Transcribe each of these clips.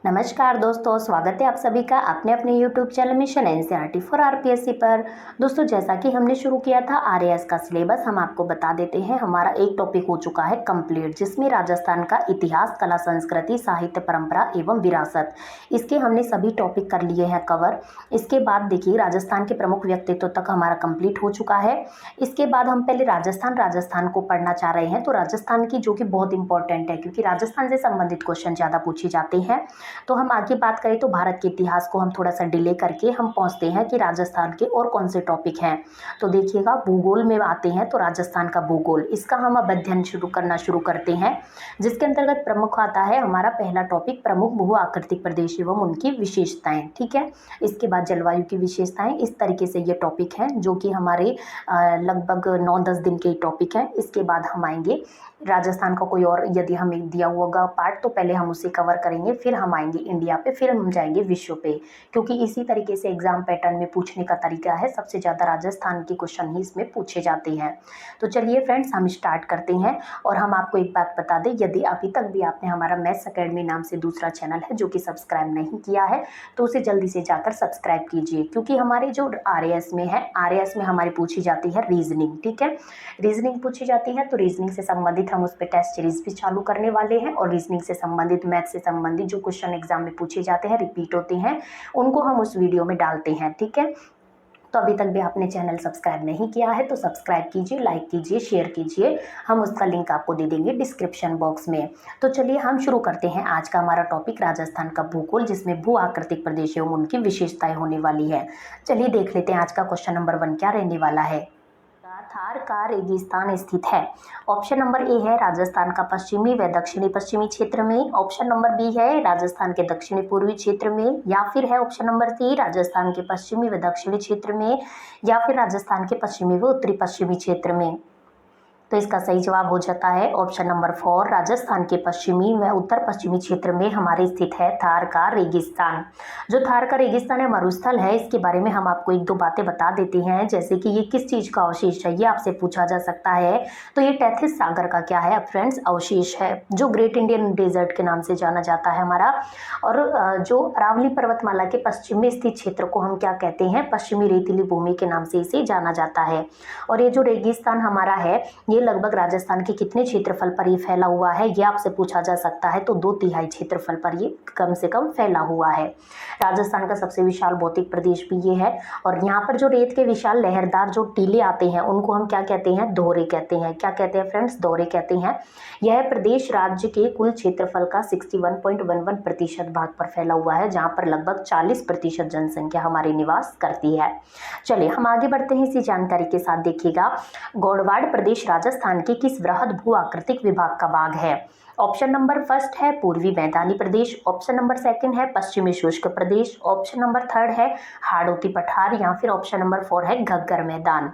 नमस्कार दोस्तों, स्वागत है आप सभी का अपने अपने YouTube channel mission NCERT for RPSC पर। दोस्तों, जैसा कि हमने शुरू किया था आरएएस का सिलेबस, हम आपको बता देते हैं। हमारा एक टॉपिक हो चुका है कंप्लीट, जिसमें राजस्थान का इतिहास, कला, संस्कृति, साहित्य, परंपरा एवं विरासत, इसके हमने सभी टॉपिक कर लिए हैं कवर। इसके बाद देखिए, राजस्थान के प्रमुख व्यक्तित्व तक हमारा कंप्लीट हो चुका है। इसके बाद हम पहले राजस्थान को पढ़ना चाह रहे हैं। तो राजस्थान की, जो कि बहुत इंपॉर्टेंट है, क्योंकि राजस्थान से संबंधित क्वेश्चन ज़्यादा पूछे जाते हैं। तो हम आगे बात करें तो भारत के इतिहास को हम थोड़ा सा डिले करके हम पहुंचते हैं कि राजस्थान के और कौन से टॉपिक हैं। तो देखिएगा, भूगोल में आते हैं तो राजस्थान का भूगोल, इसका हम अब अध्ययन शुरू करते हैं, जिसके अंतर्गत प्रमुख आता है हमारा पहला टॉपिक, प्रमुख भू आकृतिक प्रदेश एवं उनकी विशेषताएं। ठीक है, इसके बाद जलवायु की विशेषताएं। इस तरीके से ये टॉपिक हैं जो कि हमारे लगभग 9-10 दिन के टॉपिक हैं। इसके बाद हम आएंगे राजस्थान का कोई और, यदि हमें दिया होगा पार्ट तो पहले हम उसे कवर करेंगे, फिर हम आएंगे इंडिया पे, फिर हम जाएंगे विश्व पे, क्योंकि इसी तरीके से एग्जाम पैटर्न में पूछने का तरीका है। सबसे ज़्यादा राजस्थान के क्वेश्चन ही इसमें पूछे जाते हैं। तो चलिए फ्रेंड्स, हम स्टार्ट करते हैं। और हम आपको एक बात बता दें, यदि अभी तक भी आपने हमारा मैथ्स अकेडमी नाम से दूसरा चैनल है जो कि सब्सक्राइब नहीं किया है, तो उसे जल्दी से जाकर सब्सक्राइब कीजिए, क्योंकि हमारे जो आरएएस में है, आरएएस में हमारी पूछी जाती है रीजनिंग। ठीक है, रीजनिंग पूछी जाती है, तो रीजनिंग से संबंधित हम उस पर टेस्ट सीरीज भी चालू करने वाले हैं। और रीजनिंग से संबंधित, मैथ से संबंधित जो क्वेश्चन एग्जाम में पूछे जाते हैं, रिपीट होते हैं, उनको हम उस वीडियो में डालते हैं। ठीक है, तो अभी तक भी आपने चैनल सब्सक्राइब नहीं किया है तो सब्सक्राइब कीजिए, लाइक कीजिए, शेयर कीजिए। हम उसका लिंक आपको दे देंगे डिस्क्रिप्शन बॉक्स में। तो चलिए हम शुरू करते हैं आज का हमारा टॉपिक, राजस्थान का भूगोल, जिसमें भू आकृतिक प्रदेश एवं उनकी विशेषताएं होने वाली है। चलिए देख लेते हैं आज का क्वेश्चन नंबर 1 क्या रहने वाला है। थार का रेगिस्तान स्थित है। ऑप्शन नंबर ए है राजस्थान का पश्चिमी व दक्षिणी पश्चिमी क्षेत्र में। ऑप्शन नंबर बी है राजस्थान के दक्षिणी पूर्वी क्षेत्र में। या फिर है ऑप्शन नंबर सी, राजस्थान के पश्चिमी व दक्षिणी क्षेत्र में। या फिर राजस्थान के पश्चिमी व उत्तरी पश्चिमी क्षेत्र में। तो इसका सही जवाब हो जाता है ऑप्शन नंबर 4, राजस्थान के पश्चिमी व उत्तर पश्चिमी क्षेत्र में हमारे स्थित है थार का रेगिस्तान। जो थार का रेगिस्तान है, मरुस्थल है, इसके बारे में हम आपको 1-2 बातें बता देते हैं, जैसे कि ये किस चीज़ का अवशेष है, ये आपसे पूछा जा सकता है। तो ये टेथिस सागर का क्या है फ्रेंड्स, अवशेष है, जो ग्रेट इंडियन डेजर्ट के नाम से जाना जाता है हमारा। और जो अरावली पर्वतमाला के पश्चिम में स्थित क्षेत्र को हम क्या कहते हैं, पश्चिमी रेतीली भूमि के नाम से इसे जाना जाता है। और ये जो रेगिस्तान हमारा है, ये लगभग राजस्थान के कितने क्षेत्रफल पर ये फैला हुआ है, ये आपसे पूछा जा सकता है। तो 2/3 क्षेत्रफल पर ये कम से कम फैला हुआ है। राजस्थान का सबसे विशाल भौतिक प्रदेश भी ये है। और यहाँ पर जो रेत के विशाल लहरदार जो टीले आते हैं, उनको हम क्या कहते हैं, दोहरे कहते हैं। क्या कहते हैं फ्रेंड्स, दोहरे कहते हैं। यह प्रदेश राज्य के कुल क्षेत्रफल का 61.11% भाग पर फैला हुआ है, जहाँ पर लगभग 40% जनसंख्या हमारी निवास करती है। चलिए हम आगे बढ़ते हैं इसी जानकारी के साथ। देखिएगा, गौड़वाड़ प्रदेश राजस्थान के किस वृहद भू आकृतिक विभाग का भाग है। ऑप्शन नंबर 1 है पूर्वी मैदानी प्रदेश। ऑप्शन नंबर 2 है पश्चिमी शुष्क प्रदेश। ऑप्शन नंबर 3 है हाड़ौती पठार। या फिर ऑप्शन नंबर 4 है घग्गर मैदान।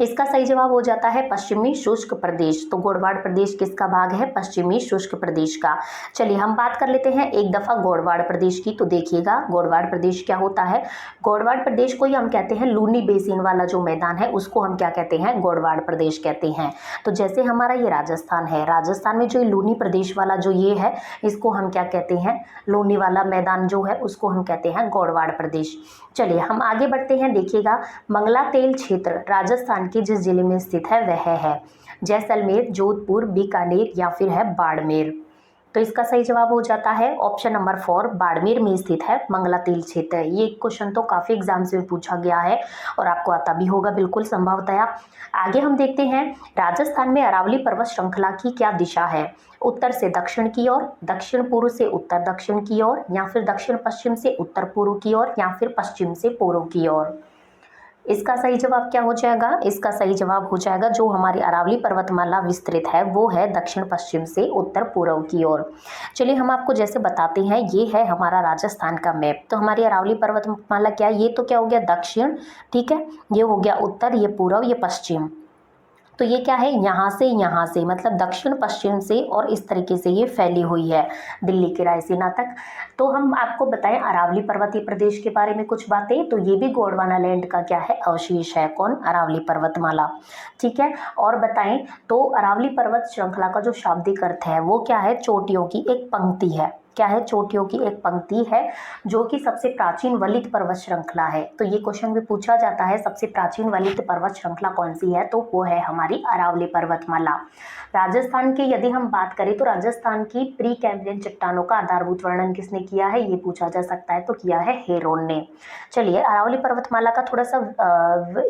इसका सही जवाब हो जाता है पश्चिमी शुष्क प्रदेश। तो गौड़वाड़ प्रदेश किसका भाग है, पश्चिमी शुष्क प्रदेश का। चलिए हम बात कर लेते हैं एक दफा गौड़वाड़ प्रदेश की। तो देखिएगा, गौड़वाड़ प्रदेश क्या होता है, गौड़वाड़ प्रदेश को ही हम कहते हैं लूनी बेसिन वाला जो मैदान है, उसको हम क्या कहते हैं, गौड़वाड़ प्रदेश कहते हैं। तो जैसे हमारा ये राजस्थान है, राजस्थान में जो लूनी प्रदेश वाला जो ये है, इसको हम क्या कहते हैं, लूनी वाला मैदान जो है उसको हम कहते हैं गौड़वाड़ प्रदेश। चलिए हम आगे बढ़ते हैं। देखिएगा, मंगला तेल क्षेत्र राजस्थान के जिस जिले में स्थित है वह है जैसलमेर, जोधपुर, बीकानेर या फिर है बाड़मेर। तो इसका सही जवाब हो जाता है ऑप्शन नंबर 4, बाड़मेर में स्थित है मंगला तेल क्षेत्र। ये क्वेश्चन तो काफ़ी एग्जाम्स में पूछा गया है और आपको आता भी होगा बिल्कुल संभवतया। आगे हम देखते हैं, राजस्थान में अरावली पर्वत श्रृंखला की क्या दिशा है, उत्तर से दक्षिण की ओर, दक्षिण पूर्व से उत्तर दक्षिण की ओर, या फिर दक्षिण पश्चिम से उत्तर पूर्व की ओर, या फिर पश्चिम से पूर्व की ओर। इसका सही जवाब क्या हो जाएगा, इसका सही जवाब हो जाएगा जो हमारी अरावली पर्वतमाला विस्तृत है वो है दक्षिण पश्चिम से उत्तर पूर्व की ओर। चलिए हम आपको जैसे बताते हैं, ये है हमारा राजस्थान का मैप। तो हमारी अरावली पर्वतमाला क्या, ये तो क्या हो गया दक्षिण, ठीक है, ये हो गया उत्तर, ये पूर्व, ये पश्चिम। तो ये क्या है, यहाँ से मतलब दक्षिण पश्चिम से, और इस तरीके से ये फैली हुई है दिल्ली के रायसीना तक। तो हम आपको बताएं अरावली पर्वतीय प्रदेश के बारे में कुछ बातें। तो ये भी गोंडवाना लैंड का क्या है, अवशेष है। कौन, अरावली पर्वतमाला, ठीक है। और बताएं तो अरावली पर्वत श्रृंखला का जो शाब्दिक अर्थ है वो क्या है, चोटियों की एक पंक्ति है। क्या है, चोटियों की एक पंक्ति है जो कि सबसे प्राचीन वलित पर्वत श्रृंखला है। तो ये क्वेश्चन भी पूछा जाता है, सबसे प्राचीन वलित पर्वत श्रृंखला कौन सी है, तो वो है हमारी अरावली पर्वतमाला। राजस्थान की यदि हम बात करें तो राजस्थान की प्री कैम्ब्रियन चट्टानों का आधारभूत वर्णन किसने किया है, ये पूछा जा सकता है, तो किया है हेरोन ने। चलिए अरावली पर्वतमाला का थोड़ा सा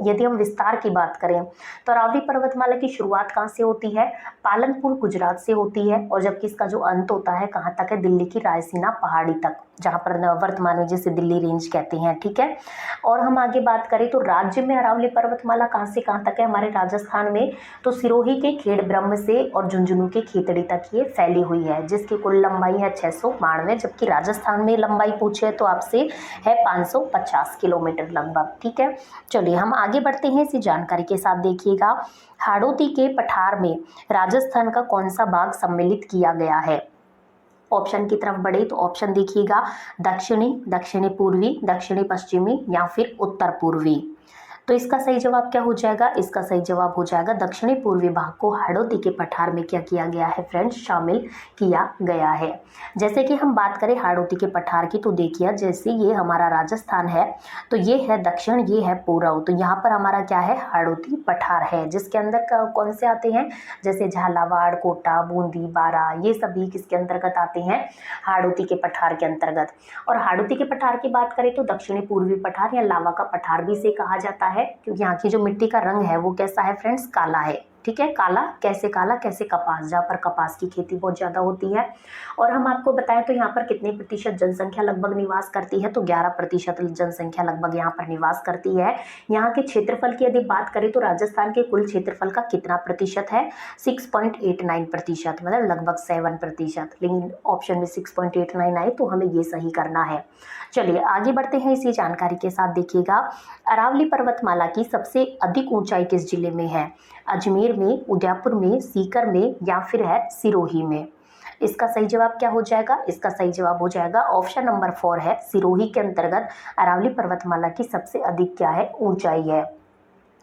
यदि हम विस्तार की बात करें तो अरावली पर्वतमाला की शुरुआत कहाँ से होती है, पालनपुर गुजरात से होती है, और जबकि इसका जो अंत होता है कहाँ तक है, दिल्ली की रायसीना पहाड़ी तक, जहाँ पर वर्तमान में जिसे दिल्ली रेंज कहते हैं, ठीक है। और हम आगे बात करें तो राज्य में अरावली पर्वतमाला कहाँ से कहाँ तक है, हमारे राजस्थान में तो सिरोही के खेड़ ब्रह्म से और झुंझुनू के खेतड़ी तक ये फैली हुई है, जिसकी कुल लंबाई है 692, जबकि राजस्थान में लंबाई पूछे तो आपसे है 550 किलोमीटर लगभग, ठीक है। चलिए हम आगे बढ़ते हैं इसी जानकारी के साथ। देखिएगा हाड़ौती के पठार में राजस्थान का कौन सा भाग सम्मिलित किया गया है। ऑप्शन की तरफ बढ़े तो ऑप्शन देखिएगा, दक्षिणी, दक्षिणी पूर्वी, दक्षिणी पश्चिमी या फिर उत्तर पूर्वी। तो इसका सही जवाब क्या हो जाएगा, इसका सही जवाब हो जाएगा दक्षिणी पूर्वी भाग को हाड़ौती के पठार में क्या किया गया है फ्रेंड्स, शामिल किया गया है। जैसे कि हम बात करें हाड़ौती के पठार की तो देखिए, जैसे ये हमारा राजस्थान है तो ये है दक्षिण, ये है पूर्व, तो यहाँ पर हमारा क्या है, हाड़ौती पठार है, जिसके अंदर कौन से आते हैं, जैसे झालावाड़, कोटा, बूंदी, बारा, ये सभी किसके अंतर्गत आते हैं, हाड़ौती के पठार के अंतर्गत। और हाड़ौती के पठार की बात करें तो दक्षिणी पूर्वी पठार या लावा का पठार भी इसे कहा जाता है, क्योंकि यहाँ की जो मिट्टी का रंग है वो कैसा है फ्रेंड्स, काला है, ठीक है। काला, कैसे कपास, जहाँ पर कपास की खेती बहुत ज़्यादा होती है। और हम आपको बताएं तो यहाँ पर कितने प्रतिशत जनसंख्या लगभग निवास करती है, तो 11% जनसंख्या लगभग यहाँ पर निवास करती है। यहाँ के क्षेत्रफल की यदि बात करें तो राजस्थान के कुल क्षेत्रफल का कितना प्रतिशत है, 6.89%, मतलब लगभग 7%, लेकिन ऑप्शन में 6.89 आए तो हमें ये सही करना है। चलिए आगे बढ़ते हैं इसी जानकारी के साथ। देखिएगा अरावली पर्वतमाला की सबसे अधिक ऊंचाई किस जिले में है, अजमेर में, उदयपुर में, सीकर में या फिर है सिरोही में। इसका सही जवाब क्या हो जाएगा, इसका सही जवाब हो जाएगा ऑप्शन नंबर 4 है, सिरोही के अंतर्गत अरावली पर्वतमाला की सबसे अधिक क्या है, ऊंचाई है।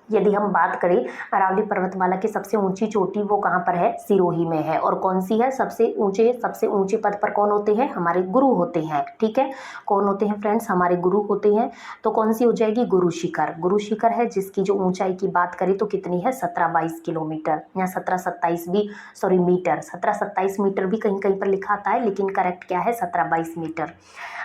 यदि हम बात करें अरावली पर्वतमाला की सबसे ऊंची चोटी वो कहाँ पर है, सिरोही में है। और कौन सी है, सबसे ऊंचे पद पर कौन होते हैं, हमारे गुरु होते हैं, ठीक है। कौन होते हैं फ्रेंड्स, हमारे गुरु होते हैं। तो कौन सी हो जाएगी, गुरु शिखर, गुरु शिखर है, जिसकी जो ऊंचाई की बात करें तो कितनी है, 17-22 किलोमीटर या 17-27 भी, सॉरी मीटर, 17-27 मीटर भी कहीं कहीं पर लिखा आता है, लेकिन करेक्ट क्या है, 17-22 मीटर।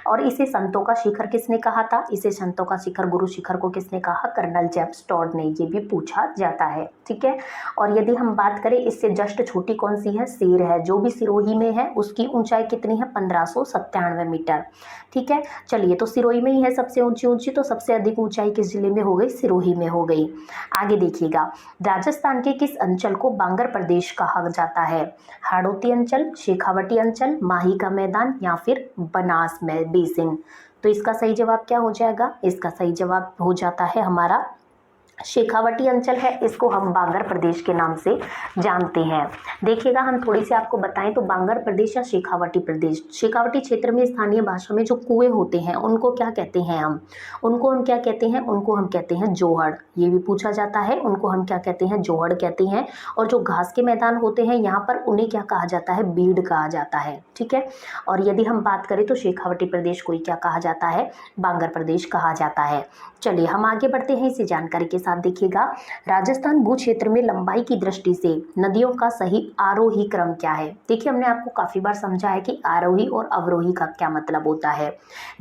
और इसे संतों का शिखर किसने कहा था, इसे संतों का शिखर, गुरु शिखर को किसने कहा, कर्नल जेम्स टॉड ने, ये भी पूछा जाता है, ठीक है। और यदि हम बात करें इससे जस्ट छोटी कौन सी है, शेर है, जो भी सिरोही में है उसकी ऊंचाई कितनी है, 1597 मीटर, ठीक है। चलिए तो सिरोही में ही है सबसे ऊंची, तो सबसे अधिक ऊंचाई किस जिले में हो गई, सिरोही में हो गई। आगे देखिएगा राजस्थान के किस अंचल को बांगर प्रदेश कहा जाता है, हाड़ौती अंचल, शेखावटी अंचल, माही का मैदान या फिर बनास में बेसिन। तो इसका सही जवाब क्या हो जाएगा, इसका सही जवाब हो जाता है हमारा शेखावटी अंचल है, इसको हम बांगर प्रदेश के नाम से जानते हैं। देखिएगा हम थोड़ी सी आपको बताएं तो बांगर प्रदेश या शेखावटी प्रदेश, शेखावटी क्षेत्र में स्थानीय भाषा में जो कुएं होते हैं उनको क्या कहते हैं, उनको हम क्या कहते हैं, उनको हम कहते हैं जोहड़, ये भी पूछा जाता है, उनको हम क्या कहते हैं, जोहड़ कहते हैं। और जो घास के मैदान होते हैं यहाँ पर उन्हें क्या कहा जाता है, बीड़ कहा जाता है, ठीक है। और यदि हम बात करें तो शेखावटी प्रदेश को क्या कहा जाता है, बांगर प्रदेश कहा जाता है। चलिए हम आगे बढ़ते हैं इसी जानकारी के साथ। देखिएगा राजस्थान भू क्षेत्र में लंबाई की दृष्टि से नदियों का सही आरोही क्रम क्या है। देखिए हमने आपको काफी बार समझा है कि आरोही और अवरोही का क्या मतलब होता है।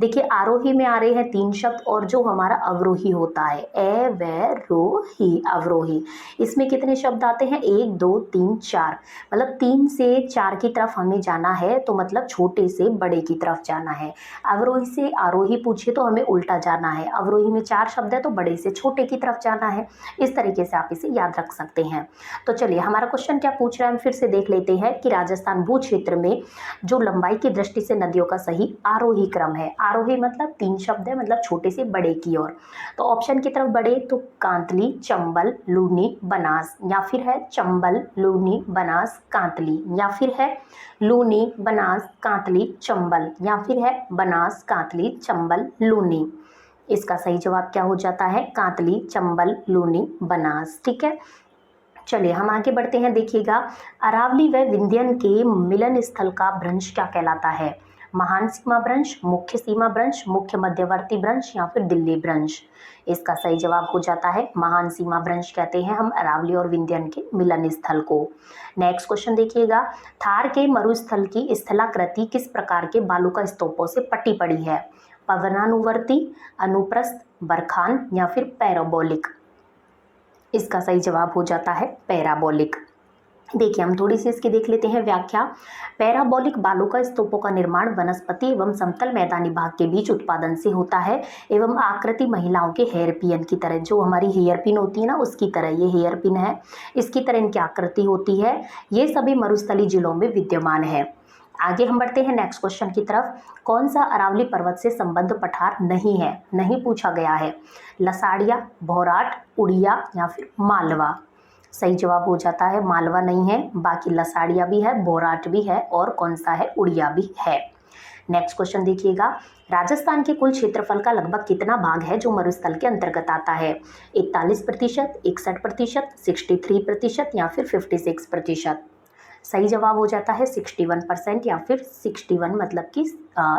देखिए आरोही में आ रहे हैं 3 शब्द और जो हमारा अवरोही होता है एवरोही, अवरोही, इसमें कितने शब्द आते हैं, 1 2 3 4, मतलब 3 से 4 की तरफ हमें जाना है, तो मतलब छोटे से बड़े की तरफ जाना है। अवरोही से आरोही पूछे तो हमें उल्टा जाना है, अवरोही में 4 शब्द है तो बड़े से छोटे की तरफ जाना है। इस तरीके से आप इसे याद रख सकते हैं। तो चलिए हमारा क्वेश्चन क्या पूछ रहा है, हम फिर से देख लेते हैं कि राजस्थान भू क्षेत्र में जो लंबाई की दृष्टि से नदियों का सही आरोही क्रम है, आरोही मतलब 3 शब्द है, मतलब छोटे से बड़े की ओर। तो ऑप्शन की तरफ बढ़े तो कांतली, चंबल, लूनी, बनास, या फिर है चंबल, लूनी, बनास, कांतली, या फिर है लूनी, बनास, कांतली, चंबल, या फिर है बनास, कांतली, चंबल, लूनी। इसका सही जवाब क्या हो जाता है, कांतली, चंबल, लूनी, बनास, ठीक है। चलिए हम आगे बढ़ते हैं। देखिएगा अरावली व विंध्यन के मिलन स्थल का भ्रंश क्या कहलाता है, महान सीमा भ्रंश, मुख्य सीमा भ्रंश, मुख्य मध्यवर्ती भ्रंश या फिर दिल्ली भ्रंश। इसका सही जवाब हो जाता है महान सीमा भ्रंश कहते हैं हम अरावली और विंध्यन के मिलन स्थल को। नेक्स्ट क्वेश्चन देखिएगा, थार के मरुस्थल की स्थलाकृति किस प्रकार के बालुका स्तूपों से पटी पड़ी है? पवनानुवर्ती, अनुप्रस्थ, बरखान या फिर पैराबोलिक। इसका सही जवाब हो जाता है पैराबोलिक। देखिए हम थोड़ी सी इसकी देख लेते हैं व्याख्या। पैराबोलिक बालुका स्तूपों का निर्माण वनस्पति एवं समतल मैदानी भाग के बीच उत्पादन से होता है एवं आकृति महिलाओं के हेयर पिन की तरह, जो हमारी हेयर पिन होती है ना उसकी तरह ये हेयर पिन है, इसकी तरह इनकी आकृति होती है। ये सभी मरुस्थलीय जिलों में विद्यमान है। आगे हम बढ़ते हैं नेक्स्ट क्वेश्चन की तरफ। कौन सा अरावली पर्वत से संबद्ध पठार नहीं है? नहीं पूछा गया है। लसाड़िया, भौराट, उड़िया या फिर मालवा। सही जवाब हो जाता है मालवा नहीं है, बाकी लसाड़िया भी है, भौराट भी है और कौन सा है, उड़िया भी है। नेक्स्ट क्वेश्चन देखिएगा, राजस्थान के कुल क्षेत्रफल का लगभग कितना भाग है जो मरुस्थल के अंतर्गत आता है? 41%, 61%, 63% या फिर 56%। सही जवाब हो जाता है 61% या फिर 61 मतलब कि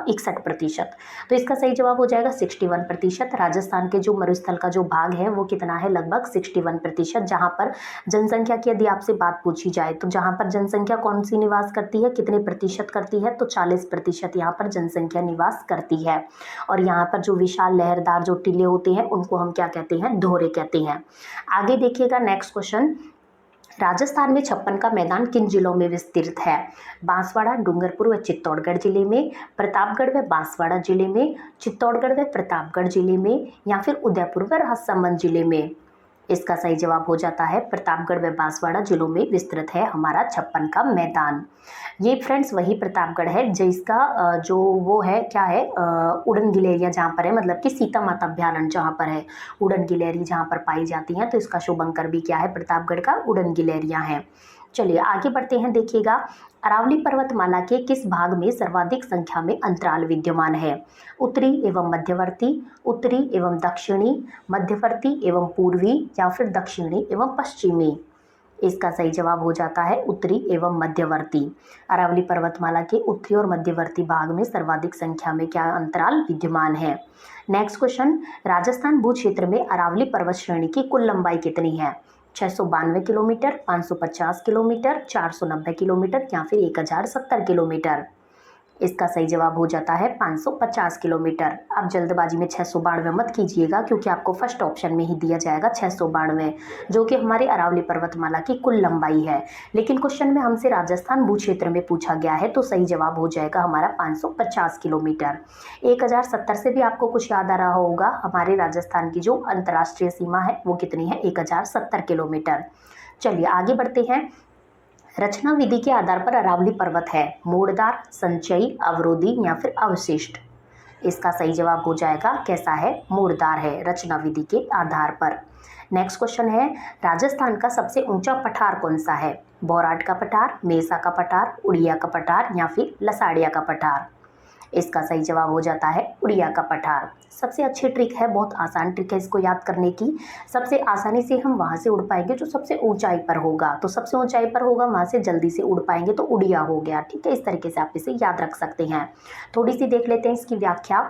61%। तो इसका सही जवाब हो जाएगा 61%। राजस्थान के जो मरुस्थल का जो भाग है वो कितना है, लगभग 61%। जहाँ पर जनसंख्या की यदि आपसे बात पूछी जाए तो जहाँ पर जनसंख्या कौन सी निवास करती है, कितने प्रतिशत करती है, तो 40% यहाँ पर जनसंख्या निवास करती है। और यहाँ पर जो विशाल लहरदार जो टीले होते हैं उनको हम क्या कहते हैं, धोरे कहते हैं। आगे देखिएगा नेक्स्ट क्वेश्चन, राजस्थान में 56 का मैदान किन जिलों में विस्तृत है? बांसवाड़ा, डूंगरपुर व चित्तौड़गढ़ जिले में, प्रतापगढ़ व बांसवाड़ा जिले में, चित्तौड़गढ़ व प्रतापगढ़ जिले में या फिर उदयपुर व राजसमंद जिले में। इसका सही जवाब हो जाता है प्रतापगढ़ व बांसवाड़ा जिलों में विस्तृत है हमारा 56 का मैदान। ये फ्रेंड्स वही प्रतापगढ़ है जिसका जो वो है क्या है, उड़न गिलहरियाँ जहाँ पर है, मतलब कि सीता माता अभ्यारण्य जहाँ पर है, उड़न गिलहरी जहाँ पर पाई जाती हैं, तो इसका शुभंकर भी क्या है, प्रतापगढ़ का उड़न गिलहरियाँ हैं। चलिए आगे बढ़ते हैं। देखिएगा, अरावली पर्वतमाला के किस भाग में सर्वाधिक संख्या में अंतराल विद्यमान है? उत्तरी एवं मध्यवर्ती, उत्तरी एवं दक्षिणी, मध्यवर्ती एवं पूर्वी या फिर दक्षिणी एवं पश्चिमी। इसका सही जवाब हो जाता है उत्तरी एवं मध्यवर्ती। अरावली पर्वतमाला के उत्तरी और मध्यवर्ती भाग में सर्वाधिक संख्या में क्या अंतराल विद्यमान है? नेक्स्ट क्वेश्चन, राजस्थान भू क्षेत्र में अरावली पर्वत श्रेणी की कुल लंबाई कितनी है? 692 किलोमीटर, 550 किलोमीटर, 490 किलोमीटर या फिर 1070 किलोमीटर। इसका सही जवाब हो जाता है 550 किलोमीटर। आप जल्दबाजी में 692 मत कीजिएगा क्योंकि आपको फर्स्ट ऑप्शन में ही दिया जाएगा 692, जो कि हमारे अरावली पर्वतमाला की कुल लंबाई है। लेकिन क्वेश्चन में हमसे राजस्थान भू क्षेत्र में पूछा गया है तो सही जवाब हो जाएगा हमारा 550 किलोमीटर। 1070 से भी आपको कुछ याद आ रहा होगा, हमारे राजस्थान की जो अंतर्राष्ट्रीय सीमा है वो कितनी है, 1070 किलोमीटर। चलिए आगे बढ़ते हैं। रचना विधि के आधार पर अरावली पर्वत है मोड़दार, संचयी, अवरोधी या फिर अवशिष्ट। इसका सही जवाब हो जाएगा कैसा है, मोड़दार है रचना विधि के आधार पर। नेक्स्ट क्वेश्चन है, राजस्थान का सबसे ऊंचा पठार कौन सा है? भौराट का पठार, मेसा का पठार, उड़िया का पठार या फिर लसाड़िया का पठार। इसका सही जवाब हो जाता है उड़िया का पठार। सबसे अच्छी ट्रिक है, बहुत आसान ट्रिक है इसको याद करने की। सबसे आसानी से हम वहाँ से उड़ पाएंगे जो सबसे ऊंचाई पर होगा, तो सबसे ऊंचाई पर होगा वहाँ से जल्दी से उड़ पाएंगे तो उड़िया हो गया। ठीक है, इस तरीके से आप इसे याद रख सकते हैं। थोड़ी सी देख लेते हैं इसकी व्याख्या।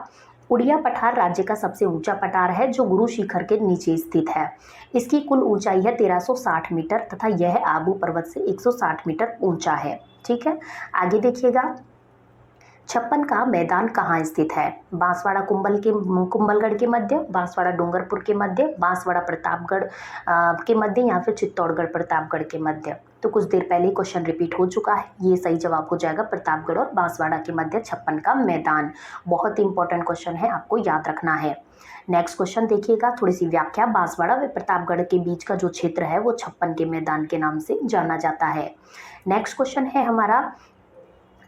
उड़िया पठार राज्य का सबसे ऊंचा पठार है जो गुरु शिखर के नीचे स्थित है। इसकी कुल ऊंचाई है 1360 मीटर तथा यह आबू पर्वत से 160 मीटर ऊंचा है। ठीक है, आगे देखिएगा। 56 का मैदान कहाँ स्थित है? बांसवाड़ा कुंभलगढ़ के मध्य, बांसवाड़ा डूंगरपुर के मध्य, बांसवाड़ा प्रतापगढ़ के मध्य या फिर चित्तौड़गढ़ प्रतापगढ़ के मध्य। तो कुछ देर पहले क्वेश्चन रिपीट हो चुका है, ये सही जवाब हो जाएगा प्रतापगढ़ और बांसवाड़ा के मध्य 56 का मैदान। बहुत ही इंपॉर्टेंट क्वेश्चन है, आपको याद रखना है। नेक्स्ट क्वेश्चन देखिएगा, थोड़ी सी व्याख्या। बांसवाड़ा व प्रतापगढ़ के बीच का जो क्षेत्र है वो 56 के मैदान के नाम से जाना जाता है। नेक्स्ट क्वेश्चन है हमारा,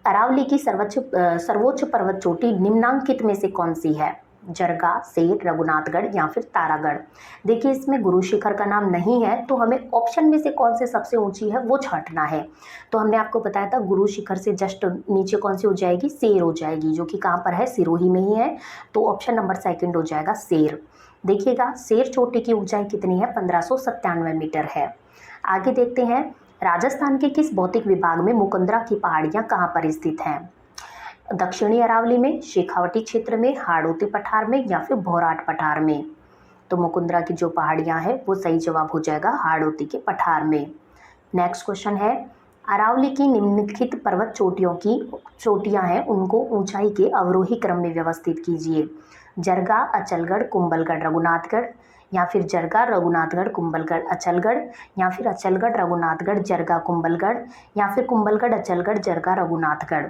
अरावली की सर्वोच्च पर्वत चोटी निम्नांकित में से कौन सी है? जरगा, सेर, रघुनाथगढ़ या फिर तारागढ़। देखिए इसमें गुरु शिखर का नाम नहीं है तो हमें ऑप्शन में से कौन से सबसे ऊंची है वो छांटना है। तो हमने आपको बताया था गुरु शिखर से जस्ट नीचे कौन सी हो जाएगी, सेर हो जाएगी, जो कि कहाँ पर है, सिरोही में ही है। तो ऑप्शन नंबर सेकंड हो जाएगा सेर। देखिएगा सेर चोटी की ऊंचाई कितनी है, 1597 मीटर है। आगे देखते हैं, राजस्थान के किस भौतिक विभाग में मुकुंदरा की पहाड़ियाँ कहाँ पर स्थित हैं? दक्षिणी अरावली में, शेखावटी क्षेत्र में, हाड़ौती पठार में या फिर भौराट पठार में। तो मुकुंदरा की जो पहाड़ियाँ हैं वो सही जवाब हो जाएगा हाड़ौती के पठार में। नेक्स्ट क्वेश्चन है, अरावली की निम्नलिखित पर्वत चोटियां हैं उनको ऊंचाई के अवरोही क्रम में व्यवस्थित कीजिए। जरगा, अचलगढ़, कुंभलगढ़, रघुनाथगढ़, या फिर जरगा, रघुनाथगढ़, कुंभलगढ़, अचलगढ़, या फिर अचलगढ़, रघुनाथगढ़, जरगा, कुंभलगढ़, या फिर कुंभलगढ़, अचलगढ़, जरगा, रघुनाथगढ़।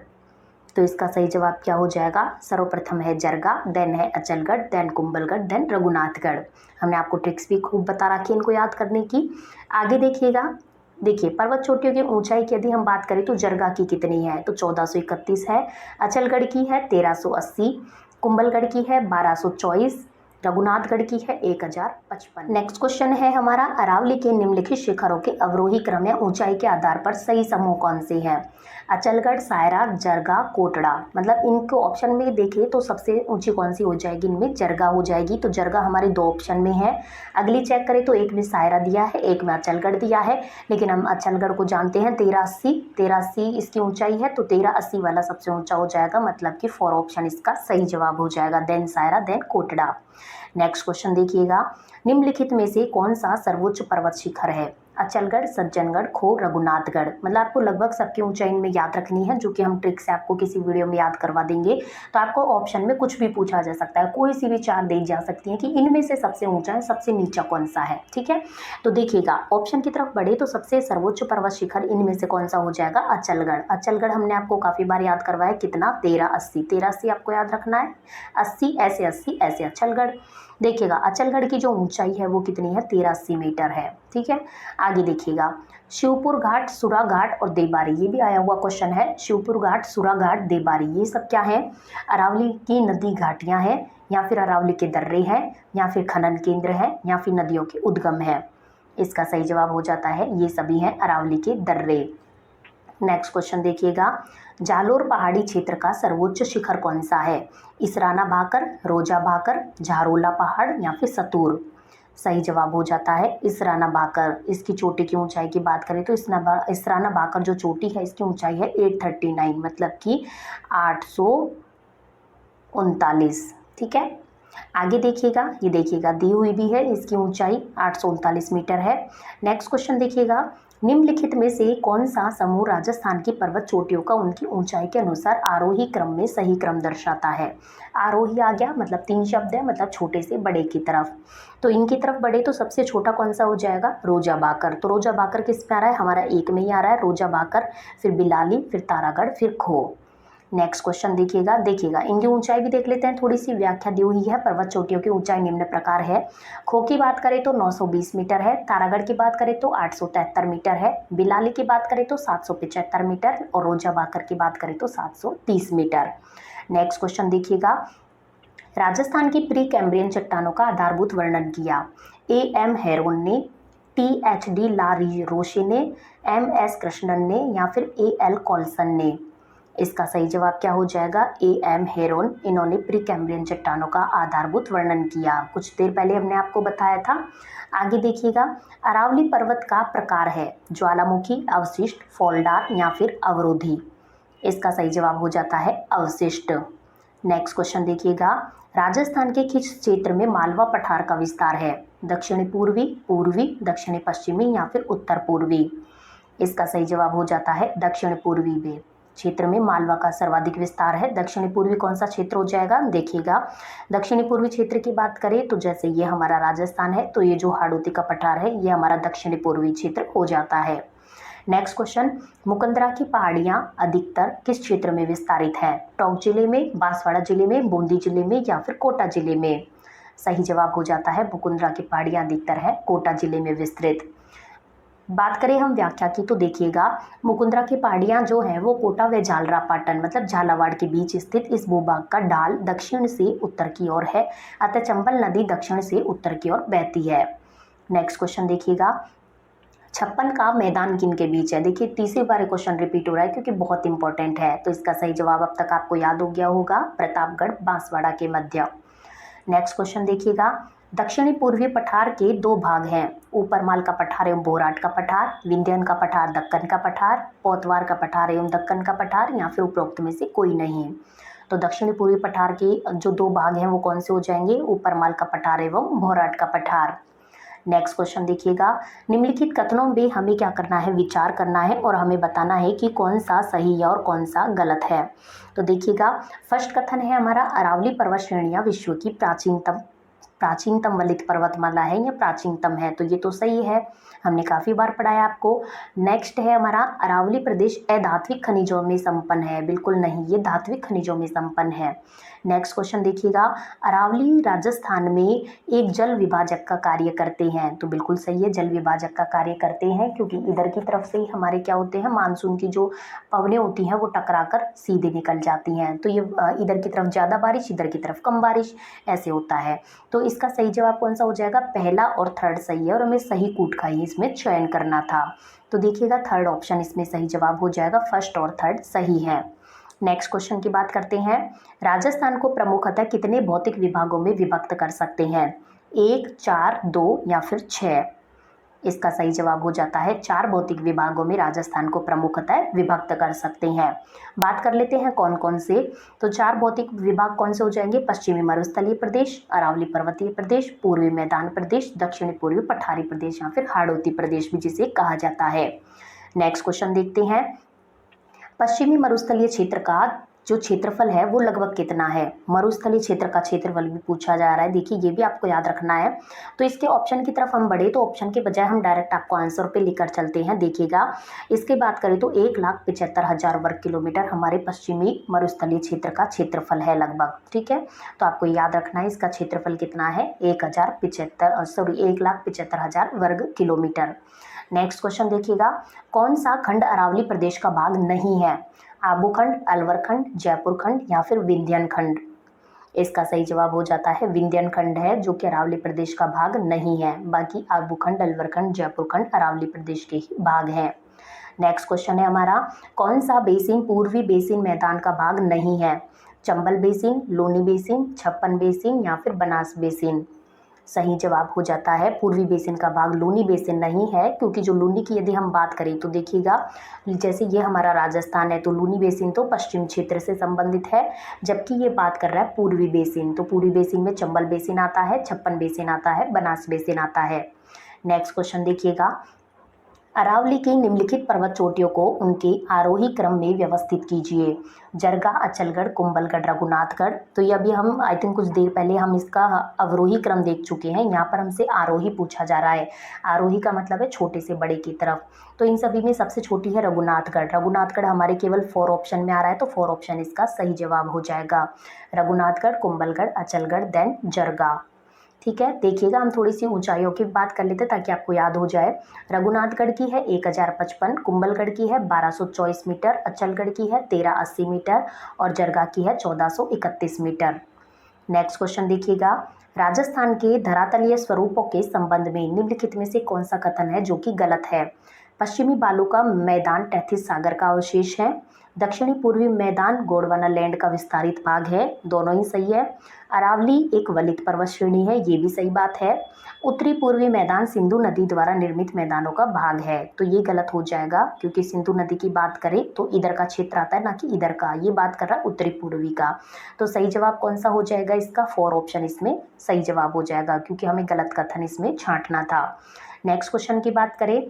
तो इसका सही जवाब क्या हो जाएगा? सर्वप्रथम है जरगा, देन है अचलगढ़, देन कुंभलगढ़, देन रघुनाथगढ़। हमने आपको ट्रिक्स भी खूब बता रखी है इनको याद करने की। आगे देखिएगा, देखिए पर्वत चोटियों की ऊंचाई की यदि हम बात करें तो जरगा की कितनी है, तो 1431 है, अचलगढ़ की है 1380, कुंभलगढ़ की है 1224, रघुनाथगढ़ की है 1055। नेक्स्ट क्वेश्चन है हमारा, अरावली के निम्नलिखित शिखरों के अवरोही क्रम या ऊंचाई के आधार पर सही समूह कौन से हैं? अचलगढ़, सायरा, जरगा, कोटड़ा। मतलब इनको ऑप्शन में देखें तो सबसे ऊंची कौन सी हो जाएगी? इनमें जरगा हो जाएगी। तो जरगा हमारे 2 ऑप्शन में है। अगली चेक करें तो एक में सायरा दिया है, एक में अचलगढ़ दिया है, लेकिन हम अचलगढ़ को जानते हैं 1380 इसकी ऊंचाई है, तो 1380 वाला सबसे ऊंचा हो जाएगा, मतलब कि 4 ऑप्शन इसका सही जवाब हो जाएगा, then Saira, then Kotra. Next question देखिएगा, निम्नलिखित में से कौन सा सर्वोच्च पर्वत शिखर है? अचलगढ़, सज्जनगढ़, खो, रघुनाथगढ़। मतलब आपको लगभग सबकी ऊंचाई में याद रखनी है, जो कि हम ट्रिक से आपको किसी वीडियो में याद करवा देंगे। तो आपको ऑप्शन में कुछ भी पूछा जा सकता है, कोई सी भी 4 दी जा सकती है कि इनमें से सबसे ऊंचा है, सबसे नीचा कौन सा है। ठीक है, तो देखिएगा ऑप्शन की तरफ बढ़े तो सबसे सर्वोच्च पर्वत शिखर इनमें से कौन सा हो जाएगा? अचलगढ़। अचलगढ़ हमने आपको काफी बार याद करवाया, कितना? 1380 आपको याद रखना है, 80 ऐसे अचलगढ़। देखिएगा अचलगढ़ की जो ऊंचाई है वो कितनी है? 1380 मीटर है। ठीक है, आगे देखिएगा, शिवपुर घाट, सुरा घाट और देबारी, ये भी आया हुआ क्वेश्चन है। शिवपुर घाट, सुरा घाट, देबारी, ये सब क्या है? अरावली की नदी घाटियां हैं, या फिर अरावली के दर्रे हैं, या फिर खनन केंद्र है, या फिर नदियों के उद्गम है। इसका सही जवाब हो जाता है ये सभी हैं अरावली के दर्रे। नेक्स्ट क्वेश्चन देखिएगा, जालोर पहाड़ी क्षेत्र का सर्वोच्च शिखर कौन सा है? इसराना भाकर, रोजा भाकर, झारोला पहाड़, या फिर सतूर। सही जवाब हो जाता है इसराना भाकर। इसकी चोटी की ऊंचाई की बात करें तो इसराना भाकर जो चोटी है इसकी ऊंचाई है 839, मतलब कि 839। ठीक है, आगे देखिएगा, ये देखिएगा दी हुई भी है, इसकी ऊंचाई 839 मीटर है। नेक्स्ट क्वेश्चन देखिएगा, निम्नलिखित में से कौन सा समूह राजस्थान की पर्वत चोटियों का उनकी ऊंचाई के अनुसार आरोही क्रम में सही क्रम दर्शाता है? आरोही आ गया, मतलब 3 शब्द है, मतलब छोटे से बड़े की तरफ। तो इनकी तरफ बढ़े तो सबसे छोटा कौन सा हो जाएगा? रोजा भाकर। तो रोजा भाकर किस पे आ रहा है? हमारा 1 में ही आ रहा है, रोजा भाकर, फिर बिलाली, फिर तारागढ़, फिर खो। नेक्स्ट क्वेश्चन देखिएगा इनकी ऊंचाई भी देख लेते हैं, थोड़ी सी व्याख्या दी हुई है। पर्वत चोटियों की ऊंचाई निम्न प्रकार है। खो की बात करें तो 920 मीटर है, तारागढ़ की बात करें तो 873 मीटर है, बिलाली की बात करें तो 775 मीटर, और रोजा भाकर की बात करें तो 730 मीटर। नेक्स्ट क्वेश्चन देखिएगा, राजस्थान की प्री कैम्ब्रियन चट्टानों का आधारभूत वर्णन किया। A.M. हेरोन ने, T.H.D. ला रोशे ने, M.S. कृष्णन ने, या फिर A.L. कॉल्सन ने। इसका सही जवाब क्या हो जाएगा? A.M. हेरोन, इन्होंने प्री कैम्ब्रियन चट्टानों का आधारभूत वर्णन किया, कुछ देर पहले हमने आपको बताया था। आगे देखिएगा, अरावली पर्वत का प्रकार है ज्वालामुखी, अवशिष्ट, फॉल्डार, या फिर अवरोधी। इसका सही जवाब हो जाता है अवशिष्ट। नेक्स्ट क्वेश्चन देखिएगा, राजस्थान के किस क्षेत्र में मालवा पठार का विस्तार है? दक्षिणी पूर्वी, पूर्वी, दक्षिणी पश्चिमी, या फिर उत्तर पूर्वी। इसका सही जवाब हो जाता है दक्षिण पूर्वी में क्षेत्र में मालवा का सर्वाधिक विस्तार है। दक्षिणी पूर्वी कौन सा क्षेत्र हो जाएगा? देखिएगा दक्षिणी पूर्वी क्षेत्र की बात करें तो जैसे ये हमारा राजस्थान है, तो ये जो हाड़ौती का पठार है ये हमारा दक्षिणी पूर्वी क्षेत्र हो जाता है। नेक्स्ट क्वेश्चन, मुकंदरा की पहाड़ियां अधिकतर किस क्षेत्र में विस्तारित है? टोंक जिले में, बांसवाड़ा जिले में, बूंदी जिले में, या फिर कोटा जिले में। सही जवाब हो जाता है मुकंदरा की पहाड़ियां अधिकतर है कोटा जिले में विस्तृत। बात करें हम व्याख्या की तो देखिएगा, मुकुंदरा की पहाड़ियां जो हैं वो कोटा व झालरापाटन मतलब झालावाड़ के बीच स्थित इस भूभाग का ढाल दक्षिण से उत्तर की ओर है, अतः चंबल नदी दक्षिण से उत्तर की ओर बहती है। नेक्स्ट क्वेश्चन देखिएगा, 56 का मैदान किन के बीच है? देखिए तीसरी बार क्वेश्चन रिपीट हो रहा है क्योंकि बहुत इंपॉर्टेंट है, तो इसका सही जवाब अब तक आपको याद हो गया होगा, प्रतापगढ़ बांसवाड़ा के मध्य। नेक्स्ट क्वेश्चन देखिएगा, दक्षिणी पूर्वी पठार के दो भाग हैं, ऊपरमाल का पठार एवं बोराट का पठार, विंध्यन का पठार, दक्कन का पठार, पोतवार का पठार एवं दक्कन का पठार, या फिर उपरोक्त में से कोई नहीं। तो दक्षिणी पूर्वी पठार के जो दो भाग हैं वो कौन से हो जाएंगे, ऊपरमाल का पठार एवं बोराट का पठार। नेक्स्ट क्वेश्चन देखिएगा, निम्नलिखित कथनों में हमें क्या करना है, विचार करना है और हमें बताना है कि कौन सा सही है और कौन सा गलत है। तो देखिएगा, फर्स्ट कथन है हमारा, अरावली पर्वत श्रेणियां विश्व की प्राचीनतम वलित पर्वतमाला है या प्राचीनतम है, तो ये तो सही है, हमने काफ़ी बार पढ़ा है आपको। नेक्स्ट है हमारा, अरावली प्रदेश अधात्विक खनिजों में संपन्न है, बिल्कुल नहीं, ये धात्विक खनिजों में संपन्न है। नेक्स्ट क्वेश्चन देखिएगा, अरावली राजस्थान में एक जल विभाजक का कार्य करते हैं, तो बिल्कुल सही है, जल विभाजक का कार्य करते हैं, क्योंकि इधर की तरफ से ही हमारे क्या होते हैं, मानसून की जो पवनें होती हैं वो टकराकर सीधे निकल जाती हैं, तो ये इधर की तरफ ज़्यादा बारिश, इधर की तरफ कम बारिश, ऐसे होता है। तो इसका सही जवाब कौन सा हो जाएगा, पहला और थर्ड सही है, और हमें सही कूट का ही इसमें चयन करना था। तो देखिएगा, थर्ड ऑप्शन इसमें सही जवाब हो जाएगा, फर्स्ट और थर्ड सही है। नेक्स्ट क्वेश्चन की बात करते हैं, राजस्थान को प्रमुखतः कितने भौतिक विभागों में विभक्त कर सकते हैं, 1, 4, 2 या फिर 6। इसका सही जवाब हो जाता है 4 भौतिक विभागों में राजस्थान को प्रमुखतः विभक्त कर सकते हैं। बात कर लेते हैं कौन कौन से, तो 4 भौतिक विभाग कौन से हो जाएंगे, पश्चिमी मरुस्थलीय प्रदेश, अरावली पर्वतीय प्रदेश, पूर्वी मैदान प्रदेश, दक्षिणी पूर्वी पठारी प्रदेश या फिर हाड़ौती प्रदेश भी जिसे कहा जाता है। नेक्स्ट क्वेश्चन देखते हैं, पश्चिमी मरुस्थलीय क्षेत्र का जो क्षेत्रफल है वो लगभग कितना है, मरुस्थलीय क्षेत्र का क्षेत्रफल भी पूछा जा रहा है। देखिए, ये भी आपको याद रखना है। तो इसके ऑप्शन की तरफ हम बढ़े तो ऑप्शन के बजाय हम डायरेक्ट आपको आंसर पे लेकर चलते हैं। देखिएगा, इसके बात करें तो 1,75,000 वर्ग किलोमीटर हमारे पश्चिमी मरुस्थलीय क्षेत्र का क्षेत्रफल है लगभग, ठीक है। तो आपको याद रखना है इसका क्षेत्रफल कितना है, 1,75,000 वर्ग किलोमीटर। नेक्स्ट क्वेश्चन देखिएगा, कौन सा खंड अरावली प्रदेश का भाग नहीं है, आबू खंड, अलवर खंड, जयपुर खंड या फिर विंध्यन खंड। इसका सही जवाब हो जाता है विंध्यन खंड है, जो कि अरावली प्रदेश का भाग नहीं है, बाकी आबू खंड, अलवर खंड, जयपुर खंड अरावली प्रदेश के ही भाग हैं। नेक्स्ट क्वेश्चन है हमारा, कौन सा बेसिन पूर्वी बेसिन मैदान का भाग नहीं है, चंबल बेसिन, लूनी बेसिन, छप्पन बेसिन या फिर बनास बेसिन। सही जवाब हो जाता है पूर्वी बेसिन का भाग लूनी बेसिन नहीं है, क्योंकि जो लूनी की यदि हम बात करें तो देखिएगा, जैसे ये हमारा राजस्थान है तो लूनी बेसिन तो पश्चिम क्षेत्र से संबंधित है, जबकि ये बात कर रहा है पूर्वी बेसिन, तो पूर्वी बेसिन में चंबल बेसिन आता है, छप्पन बेसिन आता है, बनास बेसिन आता है। नेक्स्ट क्वेश्चन देखिएगा, अरावली की निम्नलिखित पर्वत चोटियों को उनके आरोही क्रम में व्यवस्थित कीजिए, जरगा, अचलगढ़, कुंभलगढ़, रघुनाथगढ़। तो ये अभी हम आई थिंक कुछ देर पहले हम इसका अवरोही क्रम देख चुके हैं, यहाँ पर हमसे आरोही पूछा जा रहा है। आरोही का मतलब है छोटे से बड़े की तरफ, तो इन सभी में सबसे छोटी है रघुनाथगढ़। रघुनाथगढ़ हमारे केवल 4 ऑप्शन में आ रहा है, तो 4 ऑप्शन इसका सही जवाब हो जाएगा, रघुनाथगढ़, कुंभलगढ़, अचलगढ़ देन जरगा, ठीक है। देखिएगा, हम थोड़ी सी ऊंचाइयों की बात कर लेते हैं ताकि आपको याद हो जाए। रघुनाथगढ़ की है 1055, कुंभलगढ़ की है 1224 मीटर, अचलगढ़ की है 1380 मीटर और जरगा की है 1431 मीटर। नेक्स्ट क्वेश्चन देखिएगा, राजस्थान के धरातलीय स्वरूपों के संबंध में निम्नलिखित में से कौन सा कथन है जो कि गलत है, पश्चिमी बालू का मैदान तैथिस सागर का अवशेष है, दक्षिणी पूर्वी मैदान गोंडवाना लैंड का विस्तारित भाग है, दोनों ही सही है, अरावली एक वलित पर्वत श्रेणी है, ये भी सही बात है, उत्तरी पूर्वी मैदान सिंधु नदी द्वारा निर्मित मैदानों का भाग है, तो ये गलत हो जाएगा, क्योंकि सिंधु नदी की बात करें तो इधर का क्षेत्र आता है ना कि इधर का, ये बात कर रहा है उत्तरी पूर्वी का। तो सही जवाब कौन सा हो जाएगा इसका, 4 ऑप्शन इसमें सही जवाब हो जाएगा, क्योंकि हमें गलत कथन इसमें छांटना था। नेक्स्ट क्वेश्चन की बात करें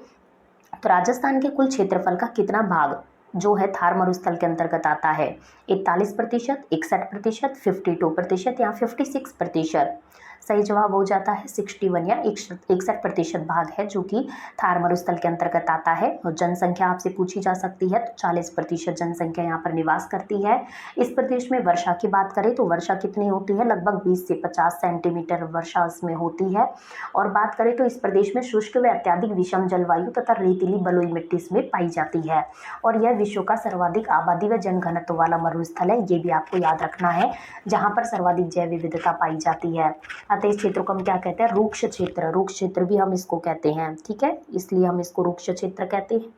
तो राजस्थान के कुल क्षेत्रफल का कितना भाग जो है थार मरुस्थल के अंतर्गत आता है, 41%, 61%, 52% या 56%। सही जवाब हो जाता है 61 या 61% भाग है जो कि थार मरुस्थल के अंतर्गत आता है। और जनसंख्या आपसे पूछी जा सकती है तो 40% जनसंख्या यहाँ पर निवास करती है। इस प्रदेश में वर्षा की बात करें तो वर्षा कितनी होती है, लगभग 20 से 50 सेंटीमीटर वर्षा इसमें होती है। और बात करें तो इस प्रदेश में शुष्क व अत्यधिक विषम जलवायु तथा रेतीली बलुई मिट्टी इसमें पाई जाती है और यह विश्व का सर्वाधिक आबादी व जनघनत्व वाला मरुस्थल है, ये भी आपको याद रखना है, जहाँ पर सर्वाधिक जैव विविधता पाई जाती है। अतः इस क्षेत्र को हम क्या कहते हैं, रुक्ष क्षेत्र, रुक्ष क्षेत्र भी हम इसको कहते हैं, ठीक है, इसलिए हम इसको रुक्ष क्षेत्र कहते हैं।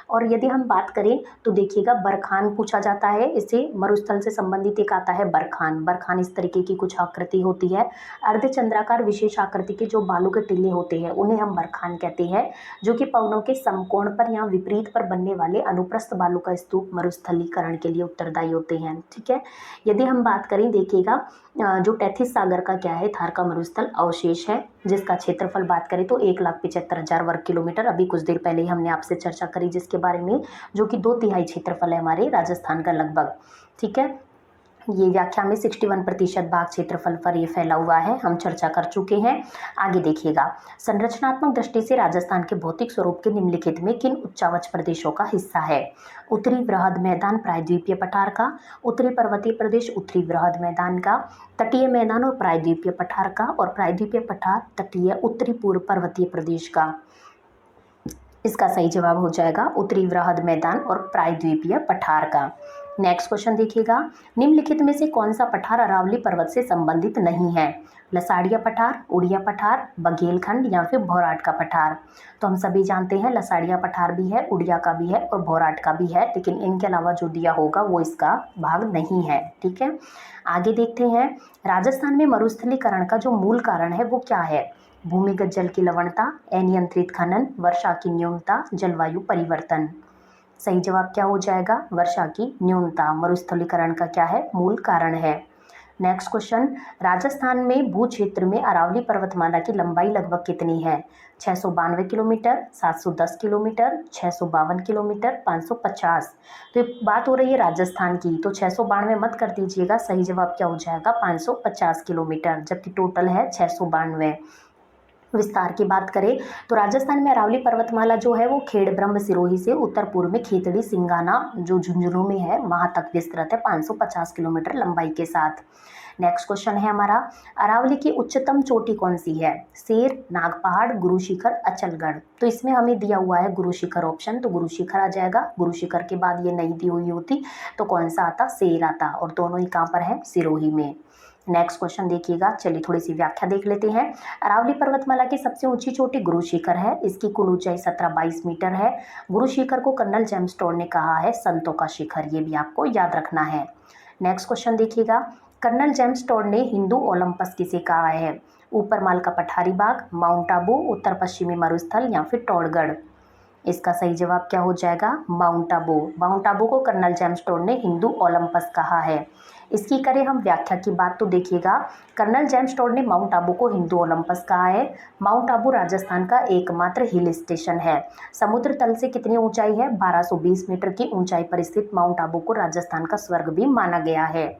और यदि हम बात करें तो देखिएगा बरखान पूछा जाता है, इसे मरुस्थल से संबंधित एक आता है बरखान। बरखान इस तरीके की कुछ आकृति होती है। अर्धचंद्राकार विशेष आकृति के जो बालू के टिल्ले होते हैं उन्हें हम बरखान कहते हैं, जो कि पवनों के समकोण पर या विपरीत पर बनने वाले अनुप्रस्थ बालू का स्तूप मरुस्थलीकरण के लिए उत्तरदायी होते हैं। ठीक है, यदि हम बात करें देखिएगा जो टेथिस सागर का क्या है, थार का मरुस्थल अवशेष है, जिसका क्षेत्रफल बात करें तो 1,75,000 वर्ग किलोमीटर। अभी कुछ देर पहले ही हमने आपसे चर्चा करी जिसके बारे में, जो कि 2/3 क्षेत्रफल है हमारे राजस्थान का लगभग। ठीक है, ये व्याख्या में 61% भाग क्षेत्रफल पर ये फैला हुआ है, हम चर्चा कर चुके हैं। आगे देखिएगा, संरचनात्मक दृष्टि से राजस्थान के भौतिक स्वरूप के निम्नलिखित में किन उच्चावच प्रदेशों का हिस्सा है? उत्तरी वृहद मैदान प्रायद्वीपीय पठार का, उत्तरी पर्वतीय प्रदेश उत्तरी वृहद मैदान का, तटीय मैदान और प्रायद्वीपीय पठार का, और प्रायद्वीपीय पठार तटीय उत्तरी पूर्व पर्वतीय प्रदेश का। इसका सही जवाब हो जाएगा उत्तरी वृहद मैदान और प्रायद्वीपीय पठार का। नेक्स्ट क्वेश्चन देखिएगा, निम्नलिखित में से कौन सा पठार अरावली पर्वत से संबंधित नहीं है? लसाड़िया पठार, उड़िया पठार, बघेलखंड या फिर भौराट का पठार? तो हम सभी जानते हैं लसाड़िया पठार भी है, उड़िया का भी है और भौराट का भी है, लेकिन इनके अलावा जो दिया होगा वो इसका भाग नहीं है। ठीक है, आगे देखते हैं, राजस्थान में मरुस्थलीकरण का जो मूल कारण है वो क्या है? भूमिगत जल की लवणता, अनियंत्रित खनन, वर्षा की न्यूनता, जलवायु परिवर्तन? सही जवाब क्या हो जाएगा? वर्षा की न्यूनता मरुस्थलीकरण का क्या है? मूल कारण है। नेक्स्ट क्वेश्चन, राजस्थान में भू क्षेत्र में अरावली पर्वतमाला की लंबाई लगभग कितनी है? 692 किलोमीटर, 710 किलोमीटर, 652 किलोमीटर, 550? तो ये बात हो रही है राजस्थान की, तो 692 मत कर दीजिएगा, सही जवाब क्या हो जाएगा? 550 किलोमीटर, जबकि टोटल है 692। विस्तार की बात करें तो राजस्थान में अरावली पर्वतमाला जो है वो खेड़ ब्रह्म सिरोही से उत्तर पूर्व में खेतड़ी सिंगाना जो झुंझुनू में है वहां तक विस्तृत है 550 किलोमीटर लंबाई के साथ। नेक्स्ट क्वेश्चन है हमारा, अरावली की उच्चतम चोटी कौन सी है? शेर, नागपहाड़, गुरु शिखर, अचलगढ़? तो इसमें हमें दिया हुआ है गुरु शिखर ऑप्शन, तो गुरु शिखर आ जाएगा। गुरु शिखर के बाद ये नहीं दी हुई होती तो कौन सा आता? शेर आता, और दोनों ही कहाँ पर है? सिरोही में। नेक्स्ट क्वेश्चन देखिएगा, चलिए थोड़ी सी व्याख्या देख लेते हैं। अरावली पर्वतमाला की सबसे ऊंची चोटी गुरु शिखर है, इसकी कुल ऊंचाई 1722 मीटर है। गुरु शिखर को कर्नल जेम्स टोड ने कहा है संतों का शिखर, ये भी आपको याद रखना है। नेक्स्ट क्वेश्चन देखिएगा, कर्नल जेम्स टोड ने हिंदू ओलंपस किसे कहा है? ऊपरमाल का पठारी बाग, माउंट आबू, उत्तर पश्चिमी मरुस्थल या फिर टोडगढ़? इसका सही जवाब क्या हो जाएगा? माउंट आबू। माउंट आबू को कर्नल जेम्स टोड ने हिंदू ओलंपस कहा है। इसकी करें हम व्याख्या की बात तो देखिएगा, कर्नल जेम्स टोड ने माउंट आबू को हिंदू ओलंपस कहा है। माउंट आबू राजस्थान का एकमात्र हिल स्टेशन है। समुद्र तल से कितनी ऊंचाई है? 1220 मीटर की ऊंचाई पर स्थित माउंट आबू को राजस्थान का स्वर्ग भी माना गया है।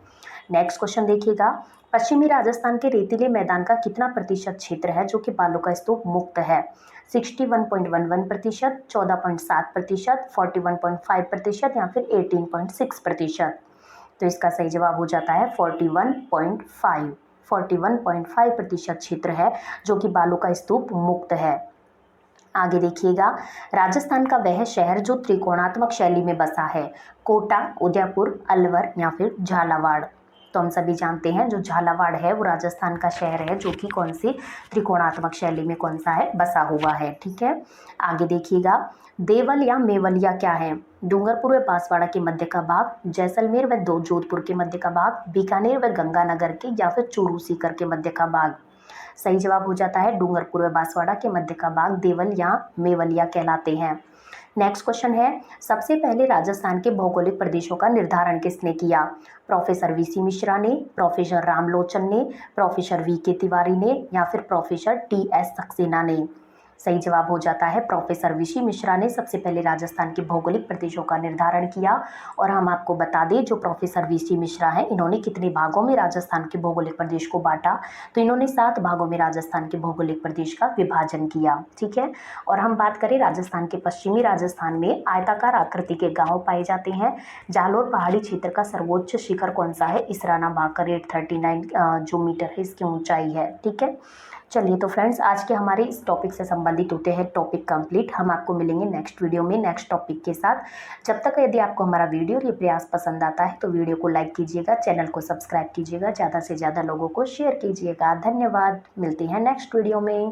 नेक्स्ट क्वेश्चन देखिएगा, पश्चिमी राजस्थान के रेतीले मैदान का कितना प्रतिशत क्षेत्र है जो कि बालू का स्तूप मुक्त है? 61.11%, 14.7%, 41.5% या फिर 18.6%? तो इसका सही जवाब हो जाता है 41.5% क्षेत्र है जो कि बालू का स्तूप मुक्त है। आगे देखिएगा, राजस्थान का वह शहर जो त्रिकोणात्मक शैली में बसा है, कोटा, उदयपुर, अलवर या फिर झालावाड़? तो हम सभी जानते हैं जो झालावाड़ है वो राजस्थान का शहर है जो कि कौन सी त्रिकोणात्मक शैली में कौन सा है? बसा हुआ है। ठीक है, आगे देखिएगा, देवल या मेवलिया क्या है? डूंगरपुर व बांसवाड़ा के मध्य का भाग, जैसलमेर व जोधपुर के मध्य का भाग, बीकानेर व गंगानगर के या फिर चूरू सीकर के मध्य का भाग? सही जवाब हो जाता है डूंगरपुर व बांसवाड़ा के मध्य का भाग देवल या मेवलिया कहलाते हैं। नेक्स्ट क्वेश्चन है, सबसे पहले राजस्थान के भौगोलिक प्रदेशों का निर्धारण किसने किया? प्रोफेसर वीसी मिश्रा ने, प्रोफेसर रामलोचन ने, प्रोफेसर वीके तिवारी ने या फिर प्रोफेसर टीएस सक्सेना ने? सही जवाब हो जाता है प्रोफेसर वीसी मिश्रा ने सबसे पहले राजस्थान के भौगोलिक प्रदेशों का निर्धारण किया। और हम आपको बता दें जो प्रोफेसर वीसी मिश्रा हैं इन्होंने कितने भागों में राजस्थान के भौगोलिक प्रदेश को बांटा? तो इन्होंने 7 भागों में राजस्थान के भौगोलिक प्रदेश का विभाजन किया। ठीक है, और हम बात करें राजस्थान के पश्चिमी राजस्थान में आयताकार आकृति के गाँव पाए जाते हैं। जालोर पहाड़ी क्षेत्र का सर्वोच्च शिखर कौन सा है? इसराना भाकर 839 जो मीटर है इसकी ऊंचाई है। ठीक है, चलिए तो फ्रेंड्स आज के हमारे इस टॉपिक से संबंधित होते हैं टॉपिक कंप्लीट। हम आपको मिलेंगे नेक्स्ट वीडियो में नेक्स्ट टॉपिक के साथ। जब तक यदि आपको हमारा वीडियो और ये प्रयास पसंद आता है तो वीडियो को लाइक कीजिएगा, चैनल को सब्सक्राइब कीजिएगा, ज़्यादा से ज़्यादा लोगों को शेयर कीजिएगा। धन्यवाद, मिलते हैं नेक्स्ट वीडियो में।